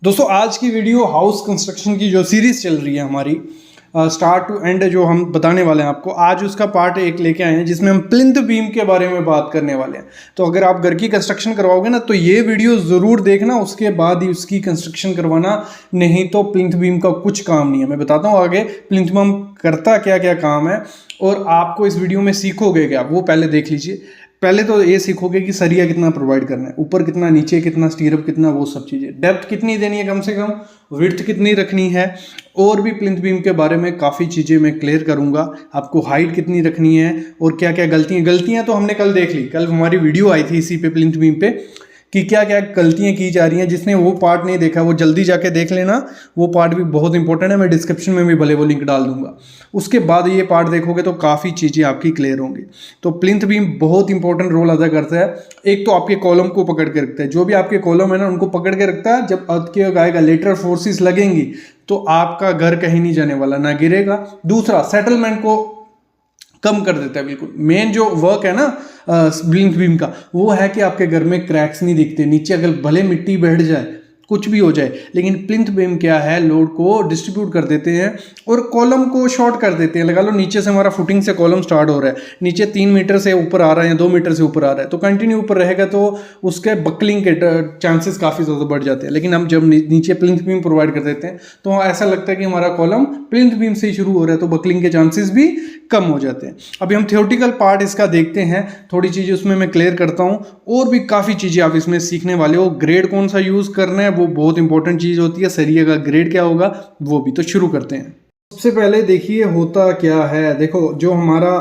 दोस्तों आज की वीडियो हाउस कंस्ट्रक्शन की जो सीरीज़ चल रही है हमारी स्टार्ट टू एंड जो हम बताने वाले हैं आपको, आज उसका पार्ट एक लेके आए हैं जिसमें हम प्लिंथ बीम के बारे में बात करने वाले हैं। तो अगर आप घर की कंस्ट्रक्शन करवाओगे ना तो ये वीडियो ज़रूर देखना, उसके बाद ही उसकी कंस्ट्रक्शन करवाना, नहीं तो प्लिंथ बीम का कुछ काम नहीं है। मैं बताता हूँ आगे प्लिंथ बीम करता क्या क्या काम है और आपको इस वीडियो में सीखोगे क्या, वो पहले देख लीजिए। पहले तो ये सीखोगे कि सरिया कितना प्रोवाइड करना है, ऊपर कितना, नीचे कितना, स्टीरअप कितना, वो सब चीज़ें, डेप्थ कितनी देनी है कम से कम, विड्थ कितनी रखनी है, और भी प्लिंथ बीम के बारे में काफ़ी चीज़ें मैं क्लियर करूंगा। आपको हाइट कितनी रखनी है और क्या क्या गलतियाँ तो हमने कल देख ली। कल हमारी वीडियो आई थी इसी पे प्लिंथ बीम पे कि क्या क्या गलतियां की जा रही हैं। जिसने वो पार्ट नहीं देखा वो जल्दी जाके देख लेना, वो पार्ट भी बहुत इंपॉर्टेंट है। मैं डिस्क्रिप्शन में भी भले वो लिंक डाल दूंगा, उसके बाद ये पार्ट देखोगे तो काफ़ी चीज़ें आपकी क्लियर होंगी। तो प्लिंथ बीम बहुत इंपॉर्टेंट रोल अदा करता है। एक तो आपके कॉलम को पकड़ के रखता है, जो भी आपके कॉलम है ना उनको पकड़ के रखता है। जब अर्थक्वेक आएगा, लेटरल फोर्सेस लगेंगी तो आपका घर कहीं नहीं जाने वाला, ना गिरेगा। दूसरा, सेटलमेंट को कम कर देता है। बिल्कुल मेन जो वर्क है ना प्लिंथ बीम का, वो है कि आपके घर में क्रैक्स नहीं दिखते। नीचे अगर भले मिट्टी बैठ जाए, कुछ भी हो जाए, लेकिन प्लिंथ बीम क्या है, लोड को डिस्ट्रीब्यूट कर देते हैं और कॉलम को शॉर्ट कर देते हैं। लगा लो नीचे से हमारा फुटिंग से कॉलम स्टार्ट हो रहा है, नीचे 3 मीटर से ऊपर आ रहा है या 2 मीटर से ऊपर आ रहा है, तो कंटिन्यू ऊपर रहेगा तो उसके बकलिंग के चांसेस काफ़ी ज़्यादा बढ़ जाते हैं। लेकिन हम जब नीचे प्लिंथ बीम प्रोवाइड कर देते हैं तो ऐसा लगता है कि हमारा कॉलम प्लिंथ बीम से ही शुरू हो रहा है, तो बकलिंग के चांसेस भी कम हो जाते हैं। अभी हम थियोरेटिकल पार्ट इसका देखते हैं, थोड़ी चीज़ें उसमें मैं क्लियर करता हूँ, और भी काफ़ी चीज़ें आप इसमें सीखने वाले हो। ग्रेड कौन सा यूज़ करना है वो बहुत इंपॉर्टेंट चीज़ होती है, सरिया का ग्रेड क्या होगा वो भी। तो शुरू करते हैं। सबसे पहले देखिए होता क्या है। देखो जो हमारा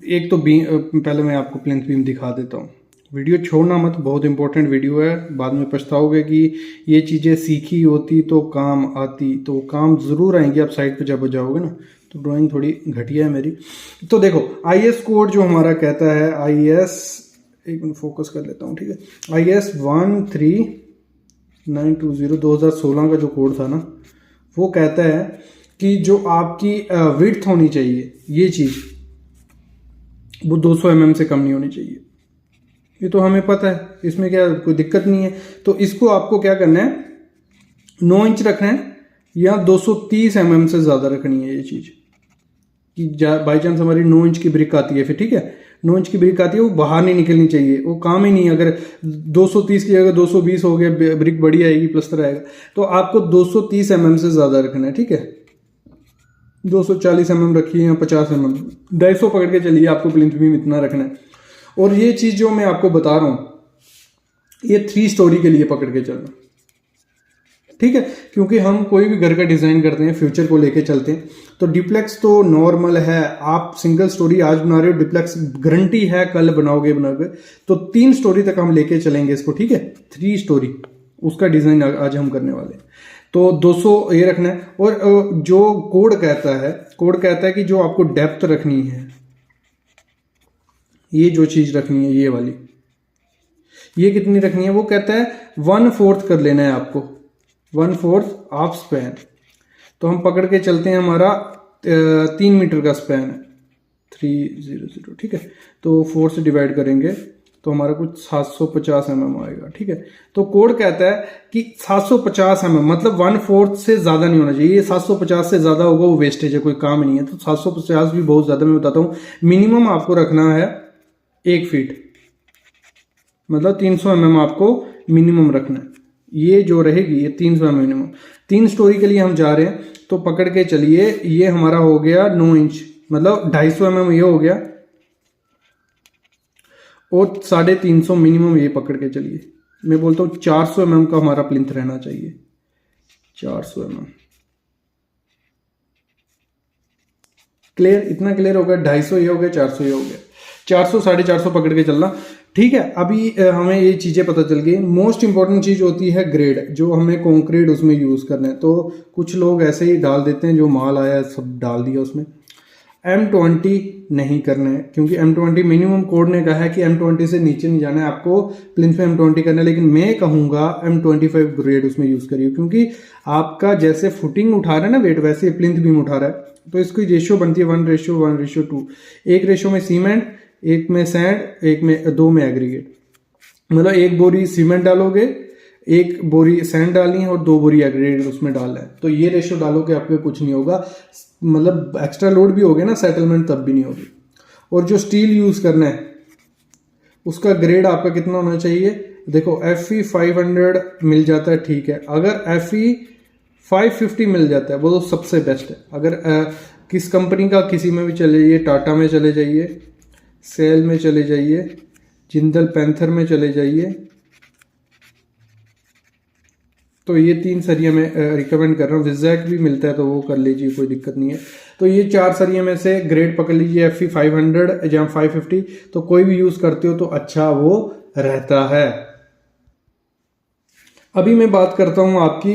एक तो बीम, पहले मैं आपको प्लिंथ बीम दिखा देता हूँ। वीडियो छोड़ना मत, बहुत इंपॉर्टेंट वीडियो है। बाद में पछताओगे कि ये चीज़ें सीखी होती तो काम आती, तो काम ज़रूर आएंगी आप साइड पे जब जाओगे ना। तो ड्राइंग थोड़ी घटिया है मेरी। तो देखो IS कोड जो हमारा कहता है, IS, एक मिनट फोकस कर लेता हूँ, ठीक है। IS 13920 2016 का जो कोड था ना, वो कहता है कि जो आपकी विड्थ होनी चाहिए, ये चीज़ वो 200 mm से कम नहीं होनी चाहिए। ये तो हमें पता है, इसमें क्या कोई दिक्कत नहीं है। तो इसको आपको क्या करना है, 9 इंच रखना है या 230 mm से ज़्यादा रखनी है ये चीज़। कि बाई चांस हमारी 9 इंच की ब्रिक आती है, फिर ठीक है 9 इंच की ब्रिक आती है, वो बाहर नहीं निकलनी चाहिए, वो काम ही नहीं। अगर 230 की जगह 220 हो गया, ब्रिक बड़ी आएगी, प्लस्तर आएगा। तो आपको 230 mm से ज़्यादा रखना है, ठीक है। 240 mm रखिए या 50 mm, 250 पकड़ के चलिए, आपको प्लिंथ बीम इतना रखना है। और ये चीज़ जो मैं आपको बता रहा हूँ, ये 3 स्टोरी के लिए पकड़ के चलना, ठीक है। क्योंकि हम कोई भी घर का डिज़ाइन करते हैं, फ्यूचर को लेके चलते हैं, तो डिप्लेक्स तो नॉर्मल है। आप सिंगल स्टोरी आज बना रहे हो, डिप्लेक्स गारंटी है कल बनाओगे। तो 3 स्टोरी तक हम लेके चलेंगे इसको, ठीक है। 3 स्टोरी उसका डिज़ाइन आज हम करने वाले हैं। तो 200 ये रखना है। और जो कोड कहता है कि जो आपको डेप्थ रखनी है, ये जो चीज़ रखनी है, ये वाली, ये कितनी रखनी है, वो कहता है 1/4 कर लेना है आपको, 1/4 ऑफ स्पैन। तो हम पकड़ के चलते हैं, हमारा 3 मीटर का स्पैन है, 300, ठीक है। तो 4 से डिवाइड करेंगे तो हमारा कुछ 750 mm आएगा, ठीक है। तो कोड कहता है कि 750 mm मतलब 1/4 से ज़्यादा नहीं होना चाहिए। 750 से ज़्यादा होगा वो वेस्टेज है, कोई काम नहीं है। तो 750 भी बहुत ज़्यादा, मैं बताता हूँ। मिनिमम आपको रखना है 1 फीट, मतलब 300 mm आपको मिनिमम रखना है। ये जो रहेगी ये 300 mm मिनिमम। 3 स्टोरी के लिए हम जा रहे हैं, तो पकड़ के चलिए, ये हमारा हो गया 9 इंच, मतलब 250 mm ये हो गया, और 350 मिनिमम ये पकड़ के चलिए। मैं बोलता हूँ 400 mm का हमारा प्लिंथ रहना चाहिए, 400 mm। क्लियर, इतना क्लियर हो गया। 250 ये हो गया, 400 ये हो गया, 400 450 पकड़ के चलना, ठीक है। अभी हमें ये चीज़ें पता चल गई। मोस्ट इंपॉर्टेंट चीज़ होती है ग्रेड, जो हमें कंक्रीट उसमें यूज़ करना है। तो कुछ लोग ऐसे ही डाल देते हैं, जो माल आया सब डाल दिया उसमें। M20 नहीं करना है, क्योंकि M20 मिनिमम कोड ने कहा है कि M20 से नीचे नहीं जाना है आपको, प्लिंथ में M20 करना है। लेकिन मैं कहूँगा M25 ग्रेड उसमें यूज़ करिए, क्योंकि आपका जैसे फुटिंग उठा रहा है ना वेट, वैसे प्लिंथ बीम उठा रहा है। तो इसकी रेशियो बनती है 1:1:2। एक रेशियो में सीमेंट, एक में सैंड, एक में 2 में एग्रीगेट। मतलब 1 बोरी सीमेंट डालोगे, 1 बोरी सैंड डालनी है और 2 बोरी एग्रीगेट उसमें डालना है। तो ये रेशो डालोगे आपके कुछ नहीं होगा, मतलब एक्स्ट्रा लोड भी हो गया ना सेटलमेंट तब भी नहीं होगी। और जो स्टील यूज़ करना है उसका ग्रेड आपका कितना होना चाहिए, देखो FE 500 मिल जाता है ठीक है, अगर FE 550 मिल जाता है वो तो सबसे बेस्ट है। अगर किस कंपनी का किसी में भी चले जाइए, टाटा में चले जाइए, सेल में चले जाइए, जिंदल पैंथर में चले जाइए, तो ये 3 सरिया मैं रिकमेंड कर रहा हूँ। विजैक भी मिलता है तो वो कर लीजिए, कोई दिक्कत नहीं है। तो ये 4 सरिया में से ग्रेड पकड़ लीजिए FE 500 या 550, तो कोई भी यूज़ करते हो तो अच्छा वो रहता है। अभी मैं बात करता हूँ आपकी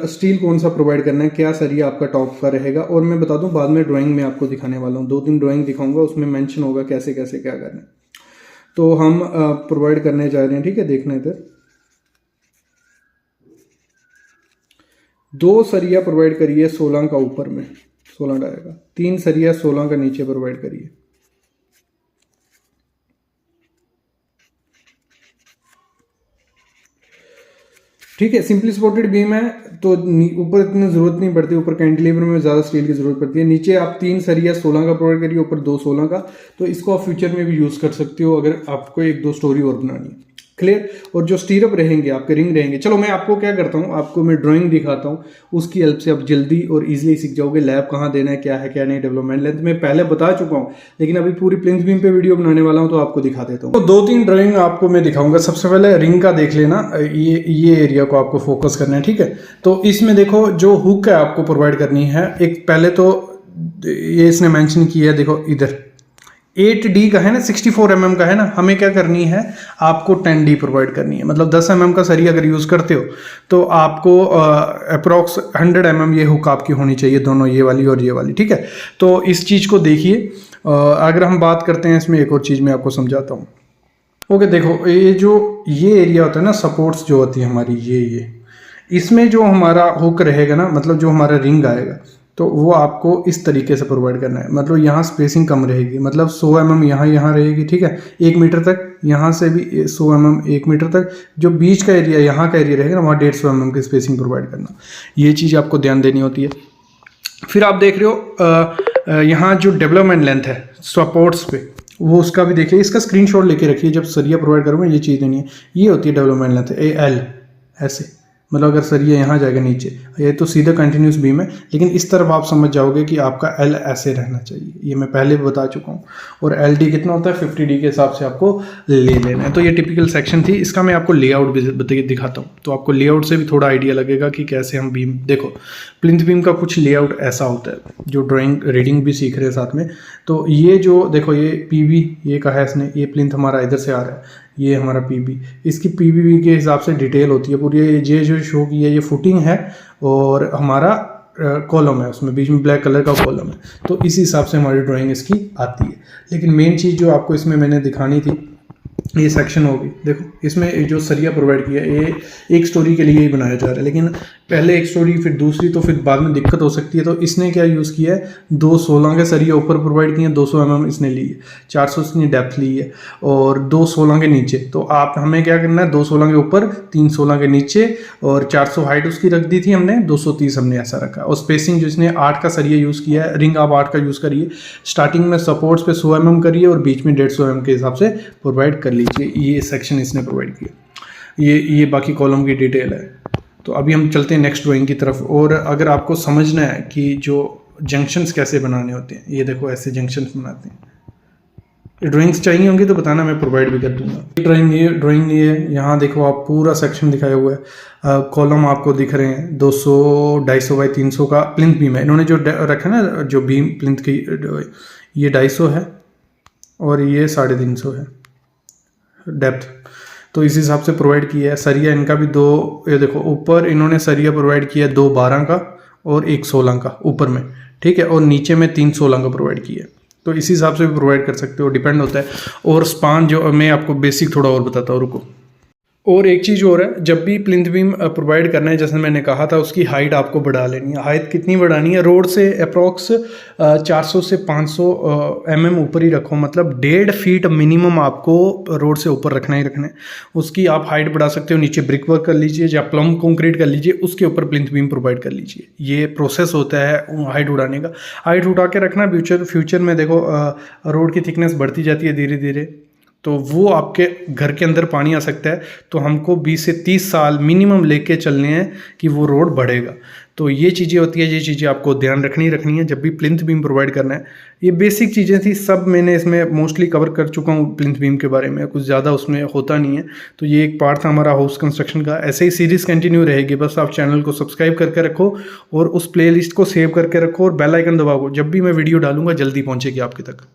स्टील कौन सा प्रोवाइड करना है, क्या सरिया आपका टॉप का रहेगा, और मैं बता दूँ बाद में ड्राइंग में आपको दिखाने वाला हूँ, 2-3 ड्राइंग दिखाऊंगा, उसमें मेंशन होगा कैसे कैसे क्या करना है। तो हम प्रोवाइड करने जा रहे हैं, ठीक है, देखना इधर 2 सरिया प्रोवाइड करिए 16 का ऊपर में, 16 डालेगा, 3 सरिया 16 का नीचे प्रोवाइड करिए। ठीक है, सिंपली सपोर्टेड बीम है तो ऊपर इतनी जरूरत नहीं पड़ती, ऊपर कैंटिलीवर में ज़्यादा स्टील की जरूरत पड़ती है। नीचे आप 3 सरिया 16 का प्रोवाइड करिए, ऊपर 2 16 का, तो इसको आप फ्यूचर में भी यूज़ कर सकते हो अगर आपको 1-2 स्टोरी और बनानी है। क्लियर। और जो स्टीरअप रहेंगे आपके रिंग रहेंगे, चलो मैं आपको क्या करता हूँ, आपको मैं ड्राइंग दिखाता हूँ, उसकी हेल्प से आप जल्दी और इजीली सीख जाओगे लैब कहाँ देना है, क्या है क्या नहीं। डेवलपमेंट लेंथ मैं पहले बता चुका हूँ, लेकिन अभी पूरी प्लिंथ बीम पे वीडियो बनाने वाला हूँ तो आपको दिखा देता हूँ। तो 2-3 ड्राइंग आपको मैं दिखाऊंगा। सबसे पहले रिंग का देख लेना, ये एरिया को आपको फोकस करना है, ठीक है। तो इसमें देखो जो हुक है आपको प्रोवाइड करनी है, एक पहले तो ये इसने मेंशन किया है, देखो इधर 8D का है ना, 64 mm का है ना, हमें क्या करनी है, आपको 10D प्रोवाइड करनी है। मतलब 10 mm का सरिया अगर यूज़ करते हो तो आपको अप्रोक्स 100 mm ये हुक आपकी होनी चाहिए, दोनों ये वाली और ये वाली, ठीक है। तो इस चीज़ को देखिए। अगर हम बात करते हैं इसमें एक और चीज़ मैं आपको समझाता हूँ। ओके, देखो ये एरिया होता है ना, सपोर्ट्स जो होती है हमारी, ये इसमें जो हमारा हुक रहेगा ना, मतलब जो हमारा रिंग आएगा, तो वो आपको इस तरीके से प्रोवाइड करना है। मतलब यहाँ स्पेसिंग कम रहेगी, मतलब 100 mm यहाँ रहेगी, ठीक है, 1 मीटर तक, यहाँ से भी 100 mm 1 मीटर तक। जो बीच का एरिया, यहाँ का एरिया रहेगा ना, वहाँ 150 mm की स्पेसिंग प्रोवाइड करना। ये चीज़ आपको ध्यान देनी होती है। फिर आप देख रहे हो यहाँ जो डेवलपमेंट लेंथ है सपोर्ट्स पे, वो उसका भी देखिए, इसका स्क्रीनशॉट लेके रखिए जब सरिया प्रोवाइड करूँगा। ये चीज़ नहीं है, ये होती है डेवलपमेंट लेंथ, AL ऐसे, मतलब अगर सरिया यहाँ जाएगा नीचे, ये तो सीधा कंटिन्यूस बीम है, लेकिन इस तरफ आप समझ जाओगे कि आपका L ऐसे रहना चाहिए, ये मैं पहले भी बता चुका हूँ। और LD कितना होता है, 50D के हिसाब से आपको ले लेना है। तो ये टिपिकल सेक्शन थी, इसका मैं आपको लेआउट भी दिखाता हूँ, तो आपको लेआउट से भी थोड़ा आइडिया लगेगा कि कैसे हम बीम, देखो प्लिंथ बीम का कुछ लेआउट ऐसा होता है, जो ड्राइंग रीडिंग भी सीख रहे हैं साथ में। तो ये जो देखो, ये PB ये कहा है इसने, ये प्लिंथ हमारा इधर से आ रहा है, ये हमारा PB, इसकी PB के हिसाब से डिटेल होती है पूरी। ये जो शो की है, ये फुटिंग है और हमारा कॉलम है, उसमें बीच में ब्लैक कलर का कॉलम है, तो इस हिसाब से हमारी ड्राइंग इसकी आती है। लेकिन मेन चीज़ जो आपको इसमें मैंने दिखानी थी, ये सेक्शन होगी। देखो इसमें जो सरिया प्रोवाइड किया है, ये एक स्टोरी के लिए ही बनाया जा रहा है, लेकिन पहले एक स्टोरी फिर दूसरी, तो फिर बाद में दिक्कत हो सकती है। तो इसने क्या यूज़ किया है, 2 16 के सरिया ऊपर प्रोवाइड किए हैं, 200 mm इसने ली है, 400 इसने डेप्थ ली है, और 2 16 के नीचे। तो आप हमें क्या करना है, 2 16 के ऊपर, 3 16 के नीचे, और 400 हाइट उसकी रख दी थी हमने, 230 हमने ऐसा रखा। और स्पेसिंग जो इसने 8 का सरिया यूज़ किया है, रिंग आप 8 का यूज़ करिए, स्टार्टिंग में सपोर्ट्स पे 100 mm करिए और बीच में 150 mm के हिसाब से प्रोवाइड कर लीजिए। ये सेक्शन इसने प्रोवाइड किया, ये बाकी कॉलम की डिटेल है। तो अभी हम चलते हैं नेक्स्ट ड्राइंग की तरफ। और अगर आपको समझना है कि जो जंक्शंस कैसे बनाने होते हैं, ये देखो ऐसे जंक्शंस बनाते हैं। ड्राइंग्स चाहिए होंगी तो बताना, मैं प्रोवाइड भी कर दूंगा। ड्राइंग ये है, यहाँ देखो आप पूरा सेक्शन दिखाया हुआ है। कॉलम आपको दिख रहे हैं, 200 250 बाई 300 का प्लिंथ बीम है। इन्होंने जो रखा ना, जो बीम प्लिंथ की, ये 250 है और ये 350 है डेप्थ, तो इस हिसाब से प्रोवाइड किया है। सरिया इनका भी 2, ये देखो ऊपर इन्होंने सरिया प्रोवाइड किया 2 12 का और 1 16 का ऊपर में, ठीक है, और नीचे में 3 16 का प्रोवाइड किया है। तो इस हिसाब से भी प्रोवाइड कर सकते हो, डिपेंड होता है। और स्पान जो मैं आपको बेसिक थोड़ा और बताता हूँ, रुको। और एक चीज़ और है, जब भी प्लिंथ बीम प्रोवाइड करना है, जैसे मैंने कहा था, उसकी हाइट आपको बढ़ा लेनी है। हाइट कितनी बढ़ानी है? रोड से अप्रॉक्स 400 से 500 mm ऊपर ही रखो, मतलब 1.5 फीट मिनिमम आपको रोड से ऊपर रखना ही रखना है। उसकी आप हाइट बढ़ा सकते हो, नीचे ब्रिक वर्क कर लीजिए या प्लम कंक्रीट कर लीजिए, उसके ऊपर प्लिंथ बीम प्रोवाइड कर लीजिए। ये प्रोसेस होता है हाइट उड़ाने का। हाइट उठा के रखना। फ्यूचर में देखो रोड की थिकनेस बढ़ती जाती है धीरे धीरे, तो वो आपके घर के अंदर पानी आ सकता है। तो हमको 20 से 30 साल मिनिमम लेके चलने हैं कि वो रोड बढ़ेगा। तो ये चीज़ें होती है, ये चीज़ें आपको ध्यान रखनी है जब भी प्लिंथ बीम प्रोवाइड करना है। ये बेसिक चीज़ें थी, सब मैंने इसमें मोस्टली कवर कर चुका हूँ प्लिंथ बीम के बारे में, कुछ ज़्यादा उसमें होता नहीं है। तो ये एक पार्ट था हमारा हाउस कंस्ट्रक्शन का। ऐसे ही सीरीज़ कंटिन्यू रहेगी, बस आप चैनल को सब्सक्राइब करके रखो और उस प्लेलिस्ट को सेव करके रखो और बेल आइकन दबाओ, जब भी मैं वीडियो डालूंगा जल्दी पहुँचेगी आपके तक।